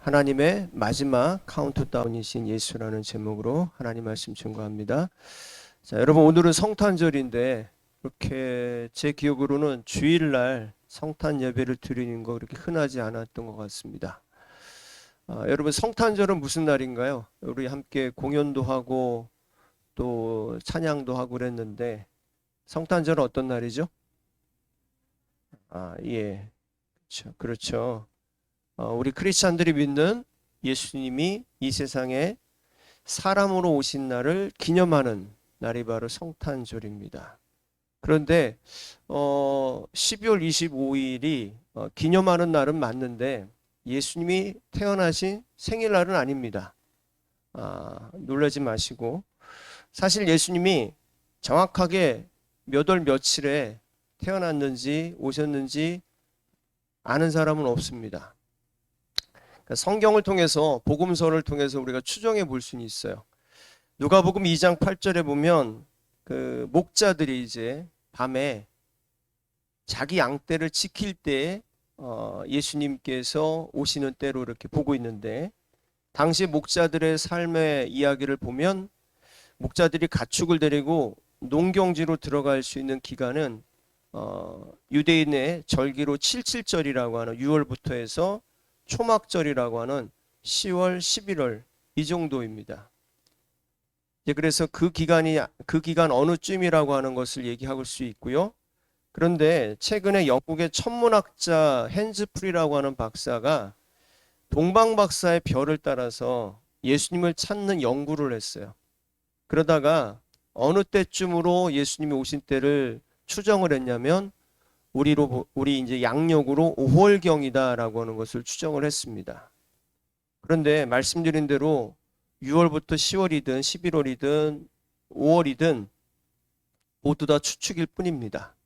하나님의 마지막 카운트다운이신 예수라는 제목으로 하나님 말씀 증거합니다. 자, 여러분 오늘은 성탄절인데 이렇게 제 기억으로는 주일날 성탄 예배를 드리는 거 그렇게 흔하지 않았던 것 같습니다. 여러분 성탄절은 무슨 날인가요? 우리 함께 공연도 하고 또 찬양도 하고 그랬는데 성탄절은 어떤 날이죠? 예, 그렇죠. 우리 크리스찬들이 믿는 예수님이 이 세상에 사람으로 오신 날을 기념하는 날이 바로 성탄절입니다. 그런데 12월 25일이 기념하는 날은 맞는데 예수님이 태어나신 생일날은 아닙니다. 놀라지 마시고, 사실 예수님이 정확하게 몇 월 며칠에 태어났는지 오셨는지 아는 사람은 없습니다. 성경을 통해서, 복음서를 통해서 우리가 추정해 볼 수는 있어요. 누가복음 2장 8절에 보면 그 목자들이 이제 밤에 자기 양떼를 지킬 때 예수님께서 오시는 때로 이렇게 보고 있는데, 당시 목자들의 삶의 이야기를 보면 목자들이 가축을 데리고 농경지로 들어갈 수 있는 기간은 유대인의 절기로 77절이라고 하는 6월부터 해서 초막절이라고 하는 10월, 11월 이 정도입니다. 그래서 그 기간 어느 쯤이라고 하는 것을 얘기할 수 있고요. 그런데 최근에 영국의 천문학자 헨즈 프리라고 하는 박사가 동방박사의 별을 따라서 예수님을 찾는 연구를 했어요. 그러다가 어느 때쯤으로 예수님이 오신 때를 추정을 했냐면 우리 이제 양력으로 5월경이다라고 하는 것을 추정을 했습니다. 그런데 말씀드린 대로 6월부터 10월이든 11월이든 5월이든 모두 다 추측일 뿐입니다.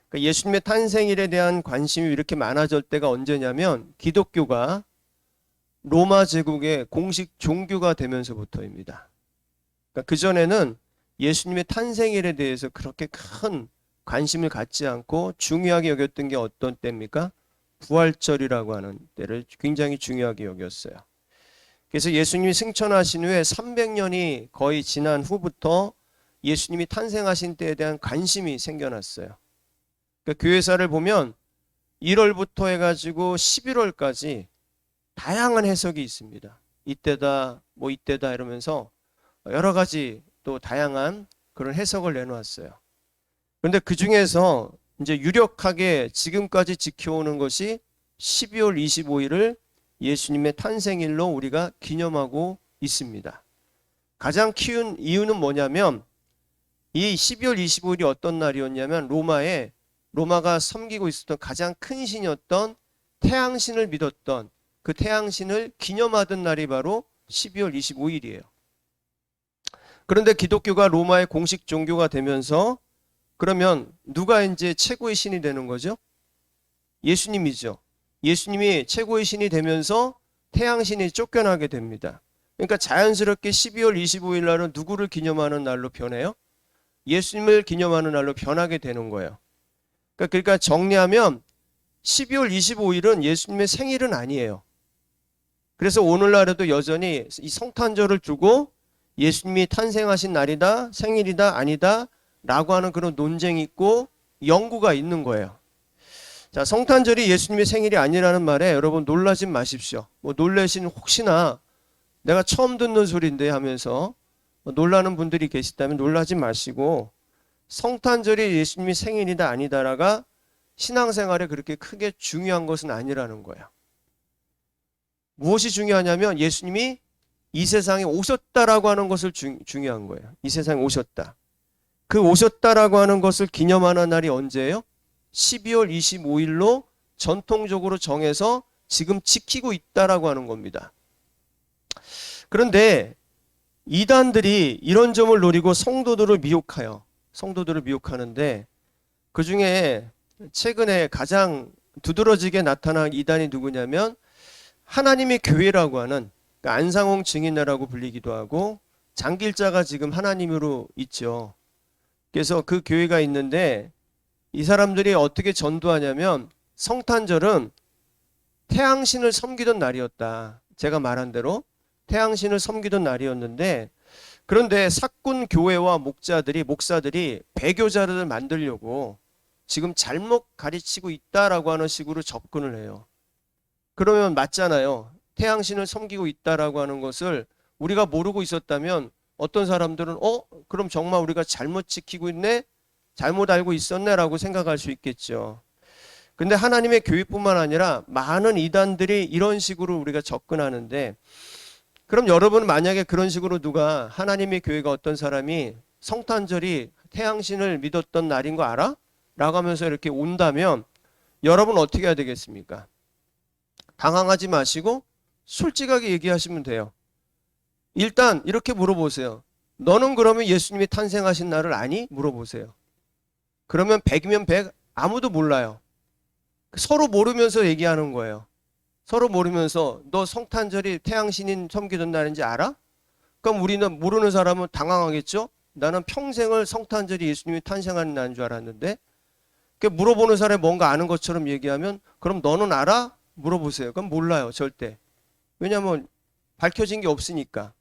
그러니까 예수님의 탄생일에 대한 관심이 이렇게 많아질 때가 언제냐면 기독교가 로마 제국의 공식 종교가 되면서부터입니다. 그러니까 그전에는 예수님의 탄생일에 대해서 그렇게 큰 관심을 갖지 않고 중요하게 여겼던 게 어떤 때입니까? 부활절이라고 하는 때를 굉장히 중요하게 여겼어요. 그래서 예수님이 승천하신 후에 300년이 거의 지난 후부터 예수님이 탄생하신 때에 대한 관심이 생겨났어요. 그러니까 교회사를 보면 1월부터 해가지고 11월까지 다양한 해석이 있습니다. 이때다, 뭐 이때다 이러면서 여러 가지 또 다양한 그런 해석을 내놓았어요. 그런데 그 중에서 이제 유력하게 지금까지 지켜오는 것이 12월 25일을 예수님의 탄생일로 우리가 기념하고 있습니다. 가장 큰 이유는 뭐냐면 이 12월 25일이 어떤 날이었냐면 로마가 섬기고 있었던 가장 큰 신이었던 태양신을 믿었던 그 태양신을 기념하던 날이 바로 12월 25일이에요. 그런데 기독교가 로마의 공식 종교가 되면서 그러면 누가 이제 최고의 신이 되는 거죠? 예수님이죠. 예수님이 최고의 신이 되면서 태양신이 쫓겨나게 됩니다. 그러니까 자연스럽게 12월 25일 날은 누구를 기념하는 날로 변해요? 예수님을 기념하는 날로 변하게 되는 거예요. 그러니까 정리하면 12월 25일은 예수님의 생일은 아니에요. 그래서 오늘날에도 여전히 이 성탄절을 두고 예수님이 탄생하신 날이다, 생일이다, 아니다 라고 하는 그런 논쟁이 있고 연구가 있는 거예요. 자, 성탄절이 예수님의 생일이 아니라는 말에 여러분 놀라지 마십시오. 놀라신 혹시나 내가 처음 듣는 소리인데 하면서 놀라는 분들이 계시다면 놀라지 마시고, 성탄절이 예수님의 생일이다 아니다라가 신앙생활에 그렇게 크게 중요한 것은 아니라는 거예요. 무엇이 중요하냐면 예수님이 이 세상에 오셨다라고 하는 것을 중요한 거예요. 이 세상에 오셨다. 그 오셨다라고 하는 것을 기념하는 날이 언제예요? 12월 25일로 전통적으로 정해서 지금 지키고 있다라고 하는 겁니다. 그런데 이단들이 이런 점을 노리고 성도들을 미혹하는데 그 중에 최근에 가장 두드러지게 나타난 이단이 누구냐면 하나님의 교회라고 하는, 그러니까 안상홍 증인회라고 불리기도 하고 장길자가 지금 하나님으로 있죠. 그래서 그 교회가 있는데 이 사람들이 어떻게 전도하냐면 성탄절은 태양신을 섬기던 날이었다. 제가 말한 대로 태양신을 섬기던 날이었는데, 그런데 사꾼 교회와 목사들이 배교자를 만들려고 지금 잘못 가르치고 있다라고 하는 식으로 접근을 해요. 그러면 맞잖아요. 태양신을 섬기고 있다라고 하는 것을 우리가 모르고 있었다면 어떤 사람들은 그럼 정말 우리가 잘못 지키고 있네? 잘못 알고 있었네라고 생각할 수 있겠죠. 근데 하나님의 교회뿐만 아니라 많은 이단들이 이런 식으로 우리가 접근하는데, 그럼 여러분 만약에 그런 식으로 누가 하나님의 교회가 어떤 사람이 성탄절이 태양신을 믿었던 날인 거 알아? 라고 하면서 이렇게 온다면 여러분 어떻게 해야 되겠습니까? 당황하지 마시고 솔직하게 얘기하시면 돼요. 일단 이렇게 물어보세요. 너는 그러면 예수님이 탄생하신 날을 아니? 물어보세요. 그러면 100이면 100 아무도 몰라요. 서로 모르면서 얘기하는 거예요. 서로 모르면서 너 성탄절이 태양신인 섬기던 날인지 알아? 그럼 우리는 모르는 사람은 당황하겠죠? 나는 평생을 성탄절이 예수님이 탄생하는 날인 줄 알았는데. 물어보는 사람이 뭔가 아는 것처럼 얘기하면 그럼 너는 알아? 물어보세요. 그럼 몰라요. 절대. 왜냐하면 밝혀진 게 없으니까.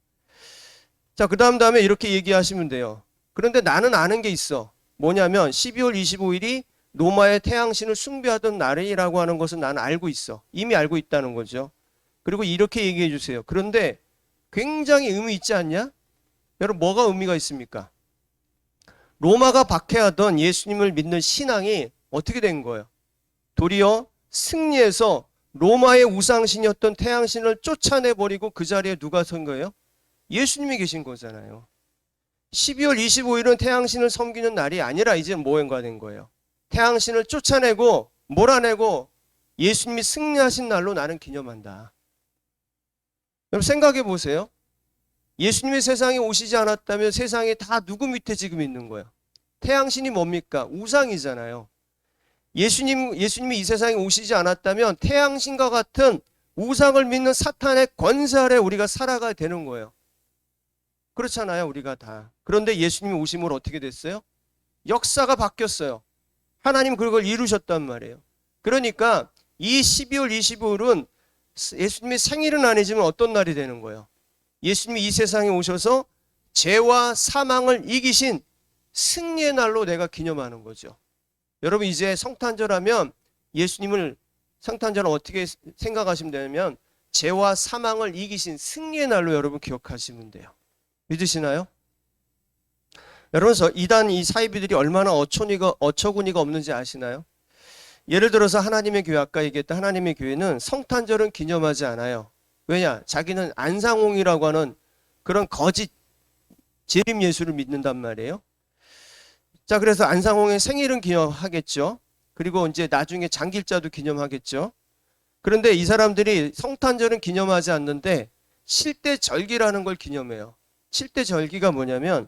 자, 그 다음에 이렇게 얘기하시면 돼요. 그런데 나는 아는 게 있어. 뭐냐면 12월 25일이 로마의 태양신을 숭배하던 날이라고 하는 것은 나는 알고 있어. 이미 알고 있다는 거죠. 그리고 이렇게 얘기해 주세요. 그런데 굉장히 의미 있지 않냐? 여러분 뭐가 의미가 있습니까? 로마가 박해하던 예수님을 믿는 신앙이 어떻게 된 거예요? 도리어 승리해서 로마의 우상신이었던 태양신을 쫓아내버리고 그 자리에 누가 선 거예요? 예수님이 계신 거잖아요. 12월 25일은 태양신을 섬기는 날이 아니라 이제 뭐가 된 거예요? 태양신을 쫓아내고 몰아내고 예수님이 승리하신 날로 나는 기념한다. 여러분 생각해 보세요. 예수님이 세상에 오시지 않았다면 세상에 다 누구 밑에 지금 있는 거예요? 태양신이 뭡니까? 우상이잖아요. 예수님이 이 세상에 오시지 않았다면 태양신과 같은 우상을 믿는 사탄의 권세 아래 우리가 살아가야 되는 거예요. 그렇잖아요, 우리가 다. 그런데 예수님이 오심으로 어떻게 됐어요? 역사가 바뀌었어요. 하나님 그걸 이루셨단 말이에요. 그러니까 이 12월 25일은 예수님의 생일은 아니지만 어떤 날이 되는 거예요? 예수님이 이 세상에 오셔서 죄와 사망을 이기신 승리의 날로 내가 기념하는 거죠. 여러분 이제 성탄절 하면 예수님을 성탄절은 어떻게 생각하시면 되냐면 죄와 사망을 이기신 승리의 날로 여러분 기억하시면 돼요. 믿으시나요? 여러분 이단 이 사이비들이 얼마나 어처구니가 없는지 아시나요? 예를 들어서 하나님의 교회, 아까 얘기했던 하나님의 교회는 성탄절은 기념하지 않아요. 왜냐? 자기는 안상홍이라고 하는 그런 거짓 재림 예수를 믿는단 말이에요. 자, 그래서 안상홍의 생일은 기념하겠죠. 그리고 이제 나중에 장길자도 기념하겠죠. 그런데 이 사람들이 성탄절은 기념하지 않는데 7대 절기라는 걸 기념해요. 7대 절기가 뭐냐면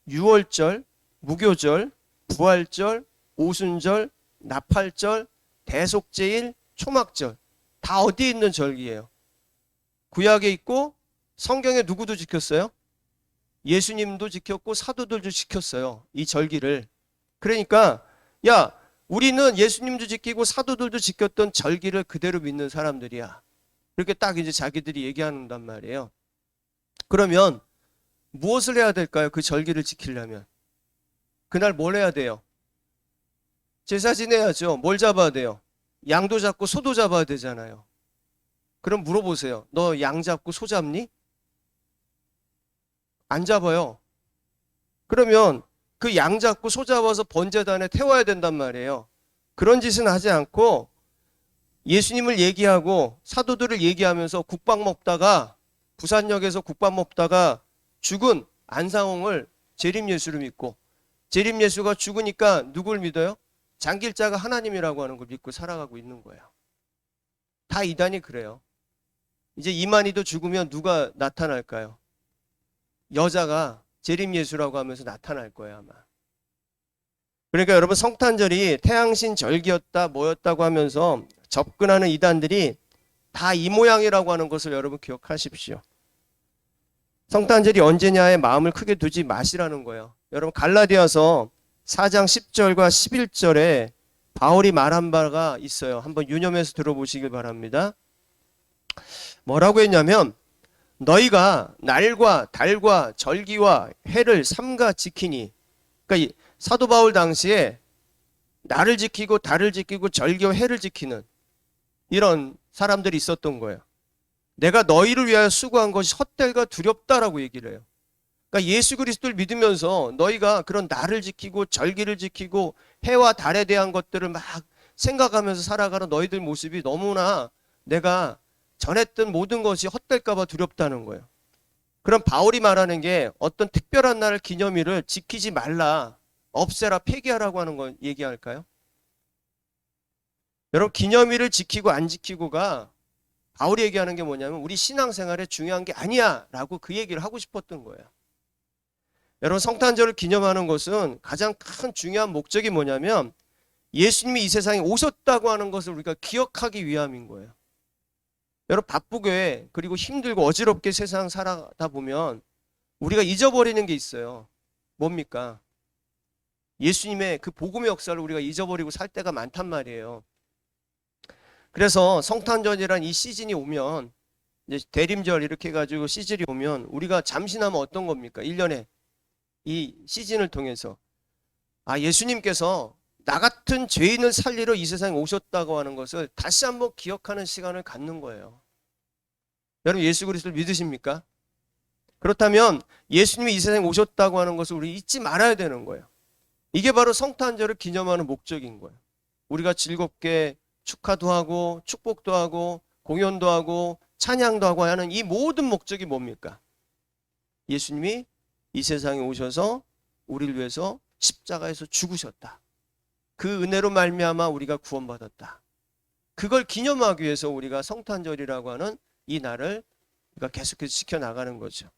유월절, 무교절, 부활절, 오순절, 나팔절, 대속제일, 초막절. 다 어디에 있는 절기예요? 구약에 있고 성경에 누구도 지켰어요? 예수님도 지켰고 사도들도 지켰어요. 이 절기를. 그러니까 야, 우리는 예수님도 지키고 사도들도 지켰던 절기를 그대로 믿는 사람들이야. 그렇게 딱 이제 자기들이 얘기한단 말이에요. 그러면 무엇을 해야 될까요? 그 절기를 지키려면. 그날 뭘 해야 돼요? 제사 지내야죠. 뭘 잡아야 돼요? 양도 잡고 소도 잡아야 되잖아요. 그럼 물어보세요. 너 양 잡고 소 잡니? 안 잡아요. 그러면 그 양 잡고 소 잡아서 번제단에 태워야 된단 말이에요. 그런 짓은 하지 않고 예수님을 얘기하고 사도들을 얘기하면서 국밥 먹다가 부산역에서 국밥 먹다가 죽은 안상홍을 재림 예수를 믿고 재림 예수가 죽으니까 누굴 믿어요? 장길자가 하나님이라고 하는 걸 믿고 살아가고 있는 거예요. 다 이단이 그래요. 이제 이만희도 죽으면 누가 나타날까요? 여자가 재림 예수라고 하면서 나타날 거예요, 아마. 그러니까 여러분 성탄절이 태양신 절기였다 뭐였다고 하면서 접근하는 이단들이 다 이 모양이라고 하는 것을 여러분 기억하십시오. 성탄절이 언제냐에 마음을 크게 두지 마시라는 거예요. 여러분 갈라디아서 4장 10절과 11절에 바울이 말한 바가 있어요. 한번 유념해서 들어보시길 바랍니다. 뭐라고 했냐면 너희가 날과 달과 절기와 해를 삼가 지키니, 그러니까 이 사도 바울 당시에 날을 지키고 달을 지키고 절기와 해를 지키는 이런 사람들이 있었던 거예요. 내가 너희를 위하여 수고한 것이 헛될과 두렵다라고 얘기를 해요. 그러니까 예수 그리스도를 믿으면서 너희가 그런 날을 지키고 절기를 지키고 해와 달에 대한 것들을 막 생각하면서 살아가는 너희들 모습이 너무나 내가 전했던 모든 것이 헛될까 봐 두렵다는 거예요. 그럼 바울이 말하는 게 어떤 특별한 날 기념일을 지키지 말라, 없애라, 폐기하라고 하는 건 얘기할까요? 여러분, 기념일을 지키고 안 지키고가 바울이 얘기하는 게 뭐냐면 우리 신앙생활에 중요한 게 아니야 라고 그 얘기를 하고 싶었던 거예요. 여러분, 성탄절을 기념하는 것은 가장 큰 중요한 목적이 뭐냐면 예수님이 이 세상에 오셨다고 하는 것을 우리가 기억하기 위함인 거예요. 여러분, 바쁘게 그리고 힘들고 어지럽게 세상 살아다 보면 우리가 잊어버리는 게 있어요. 뭡니까? 예수님의 그 복음의 역사를 우리가 잊어버리고 살 때가 많단 말이에요. 그래서 성탄절이란 이 시즌이 오면, 이제 대림절 이렇게 해가지고 시즌이 오면 우리가 잠시나마 어떤 겁니까? 1년에 이 시즌을 통해서 예수님께서 나 같은 죄인을 살리러 이 세상에 오셨다고 하는 것을 다시 한번 기억하는 시간을 갖는 거예요. 여러분, 예수 그리스도를 믿으십니까? 그렇다면 예수님이 이 세상에 오셨다고 하는 것을 우리 잊지 말아야 되는 거예요. 이게 바로 성탄절을 기념하는 목적인 거예요. 우리가 즐겁게 축하도 하고 축복도 하고 공연도 하고 찬양도 하고 하는 이 모든 목적이 뭡니까? 예수님이 이 세상에 오셔서 우리를 위해서 십자가에서 죽으셨다. 그 은혜로 말미암아 우리가 구원받았다. 그걸 기념하기 위해서 우리가 성탄절이라고 하는 이 날을 우리가 계속해서 지켜나가는 거죠.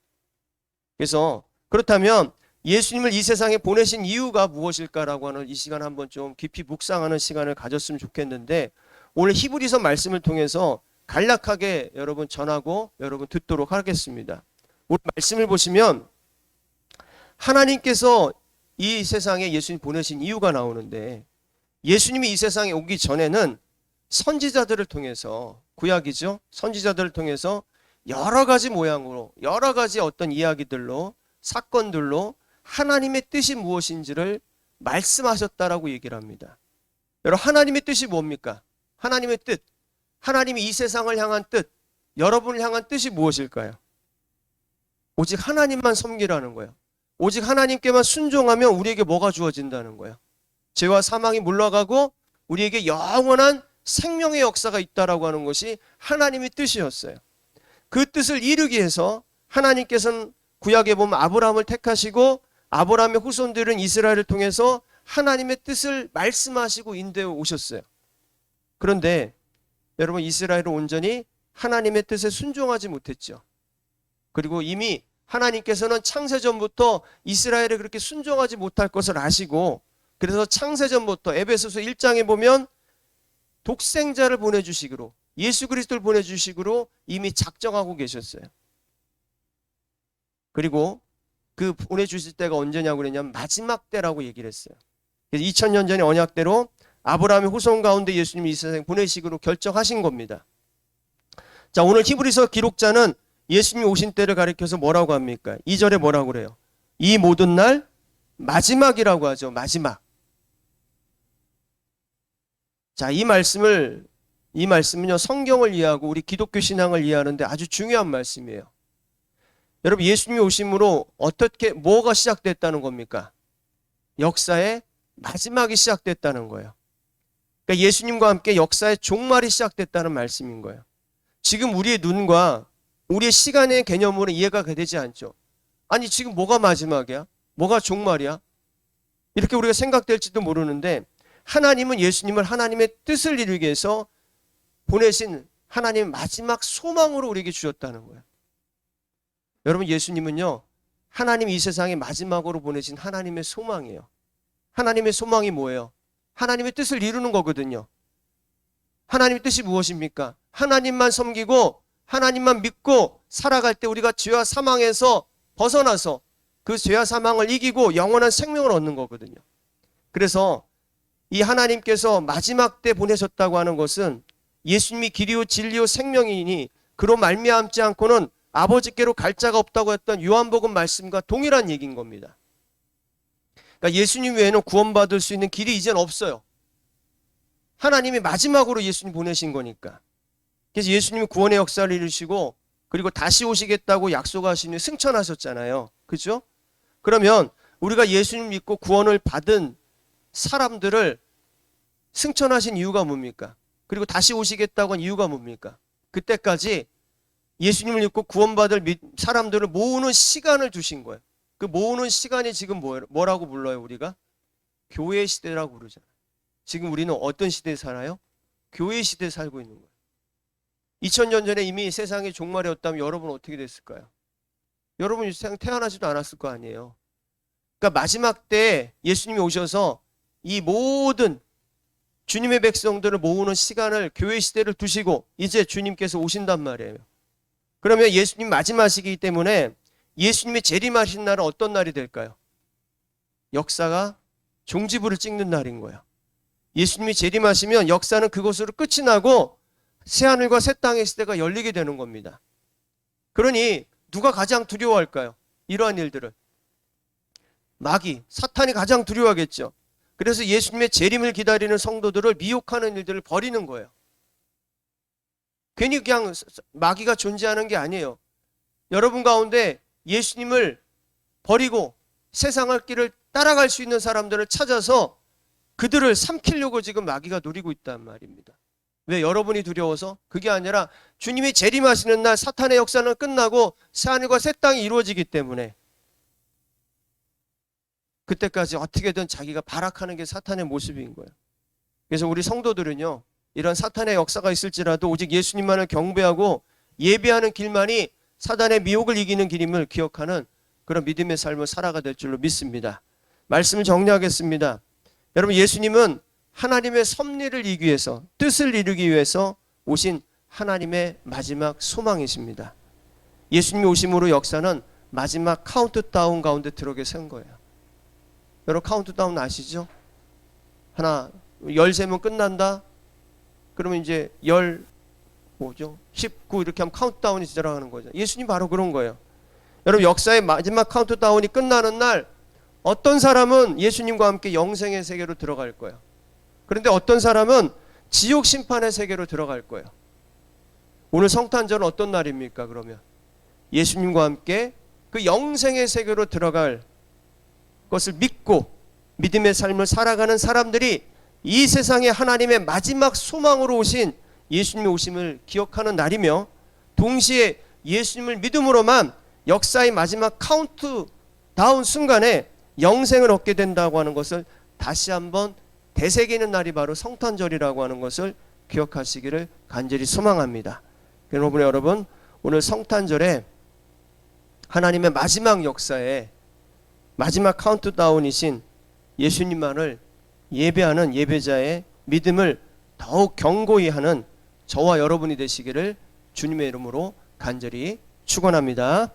그래서 그렇다면 예수님을 이 세상에 보내신 이유가 무엇일까라고 하는 이 시간 한번 좀 깊이 묵상하는 시간을 가졌으면 좋겠는데, 오늘 히브리서 말씀을 통해서 간략하게 여러분 전하고 여러분 듣도록 하겠습니다. 오늘 말씀을 보시면 하나님께서 이 세상에 예수님 보내신 이유가 나오는데, 예수님이 이 세상에 오기 전에는 선지자들을 통해서, 구약이죠, 선지자들을 통해서 여러 가지 모양으로 여러 가지 어떤 이야기들로 사건들로 하나님의 뜻이 무엇인지를 말씀하셨다라고 얘기를 합니다. 여러분, 하나님의 뜻이 뭡니까? 하나님의 뜻, 하나님이 이 세상을 향한 뜻, 여러분을 향한 뜻이 무엇일까요? 오직 하나님만 섬기라는 거예요. 오직 하나님께만 순종하면 우리에게 뭐가 주어진다는 거예요? 죄와 사망이 물러가고 우리에게 영원한 생명의 역사가 있다라고 하는 것이 하나님의 뜻이었어요. 그 뜻을 이루기 위해서 하나님께서는 구약에 보면 아브라함을 택하시고 아브라함의 후손들은 이스라엘을 통해서 하나님의 뜻을 말씀하시고 인도해 오셨어요. 그런데 여러분, 이스라엘은 온전히 하나님의 뜻에 순종하지 못했죠. 그리고 이미 하나님께서는 창세전부터 이스라엘에 그렇게 순종하지 못할 것을 아시고, 그래서 창세전부터 에베소서 1장에 보면 독생자를 보내주시기로, 예수 그리스도를 보내주시기로 이미 작정하고 계셨어요. 그리고 그 보내주실 때가 언제냐고 그랬냐면 마지막 때라고 얘기를 했어요. 그래서 2000년 전에 언약대로 아브라함의 후손 가운데 예수님이 이 세상에 보내시기로 결정하신 겁니다. 자, 오늘 히브리서 기록자는 예수님이 오신 때를 가리켜서 뭐라고 합니까? 2절에 뭐라고 그래요? 이 모든 날 마지막이라고 하죠. 마지막. 자, 이 말씀은요, 성경을 이해하고 우리 기독교 신앙을 이해하는데 아주 중요한 말씀이에요. 여러분, 예수님이 오심으로 뭐가 시작됐다는 겁니까? 역사의 마지막이 시작됐다는 거예요. 그러니까 예수님과 함께 역사의 종말이 시작됐다는 말씀인 거예요. 지금 우리의 눈과 우리의 시간의 개념으로 이해가 되지 않죠. 아니, 지금 뭐가 마지막이야? 뭐가 종말이야? 이렇게 우리가 생각될지도 모르는데, 하나님은 예수님을 하나님의 뜻을 이루기 위해서 보내신 하나님의 마지막 소망으로 우리에게 주셨다는 거예요. 여러분, 예수님은요, 하나님이 이 세상에 마지막으로 보내신 하나님의 소망이에요. 하나님의 소망이 뭐예요? 하나님의 뜻을 이루는 거거든요. 하나님의 뜻이 무엇입니까? 하나님만 섬기고 하나님만 믿고 살아갈 때 우리가 죄와 사망에서 벗어나서 그 죄와 사망을 이기고 영원한 생명을 얻는 거거든요. 그래서 이 하나님께서 마지막 때 보내셨다고 하는 것은 예수님이 길이요 진리요 생명이니 그로 말미암지 않고는 아버지께로 갈 자가 없다고 했던 요한복음 말씀과 동일한 얘기인 겁니다. 그러니까 예수님 외에는 구원받을 수 있는 길이 이젠 없어요. 하나님이 마지막으로 예수님 보내신 거니까. 그래서 예수님이 구원의 역사를 이루시고 그리고 다시 오시겠다고 약속하신 후에 승천하셨잖아요. 그렇죠? 그러면 우리가 예수님 믿고 구원을 받은 사람들을 승천하신 이유가 뭡니까? 그리고 다시 오시겠다고 한 이유가 뭡니까? 그때까지 예수님을 믿고 구원받을 사람들을 모으는 시간을 주신 거예요. 그 모으는 시간이 지금 뭐라고 불러요, 우리가? 교회 시대라고 부르잖아요. 지금 우리는 어떤 시대에 살아요? 교회 시대에 살고 있는 거예요. 2000년 전에 이미 세상이 종말이었다면 여러분은 어떻게 됐을까요? 여러분 이 세상 태어나지도 않았을 거 아니에요. 그러니까 마지막 때 예수님이 오셔서 이 모든 주님의 백성들을 모으는 시간을 교회 시대를 두시고 이제 주님께서 오신단 말이에요. 그러면 예수님 마지막 시기이기 때문에 예수님이 재림하신 날은 어떤 날이 될까요? 역사가 종지부를 찍는 날인 거예요. 예수님이 재림하시면 역사는 그것으로 끝이 나고 새하늘과 새 땅의 시대가 열리게 되는 겁니다. 그러니 누가 가장 두려워할까요? 이러한 일들을. 마귀, 사탄이 가장 두려워하겠죠. 그래서 예수님의 재림을 기다리는 성도들을 미혹하는 일들을 벌이는 거예요. 괜히 그냥 마귀가 존재하는 게 아니에요. 여러분 가운데 예수님을 버리고 세상의 길을 따라갈 수 있는 사람들을 찾아서 그들을 삼키려고 지금 마귀가 노리고 있단 말입니다. 왜? 여러분이 두려워서? 그게 아니라 주님이 재림하시는 날 사탄의 역사는 끝나고 새하늘과 새 땅이 이루어지기 때문에 그때까지 어떻게든 자기가 발악하는 게 사탄의 모습인 거예요. 그래서 우리 성도들은요, 이런 사탄의 역사가 있을지라도 오직 예수님만을 경배하고 예배하는 길만이 사단의 미혹을 이기는 길임을 기억하는 그런 믿음의 삶을 살아가 될 줄로 믿습니다. 말씀을 정리하겠습니다. 여러분, 예수님은 하나님의 섭리를 이루기 위해서, 뜻을 이루기 위해서 오신 하나님의 마지막 소망이십니다. 예수님이 오심으로 역사는 마지막 카운트다운 가운데 들어오게 선 거예요. 여러분 카운트다운 아시죠? 하나, 13번 끝난다? 그러면 이제 19 이렇게 하면 카운트다운이 들어가는 거죠. 예수님 바로 그런 거예요. 여러분 역사의 마지막 카운트다운이 끝나는 날 어떤 사람은 예수님과 함께 영생의 세계로 들어갈 거예요. 그런데 어떤 사람은 지옥 심판의 세계로 들어갈 거예요. 오늘 성탄절은 어떤 날입니까? 그러면 예수님과 함께 그 영생의 세계로 들어갈 것을 믿고 믿음의 삶을 살아가는 사람들이 이 세상에 하나님의 마지막 소망으로 오신 예수님의 오심을 기억하는 날이며, 동시에 예수님을 믿음으로만 역사의 마지막 카운트다운 순간에 영생을 얻게 된다고 하는 것을 다시 한번 되새기는 날이 바로 성탄절이라고 하는 것을 기억하시기를 간절히 소망합니다. 여러분 오늘 성탄절에 하나님의 마지막 역사에 마지막 카운트다운이신 예수님만을 예배하는 예배자의 믿음을 더욱 견고히 하는 저와 여러분이 되시기를 주님의 이름으로 간절히 축원합니다.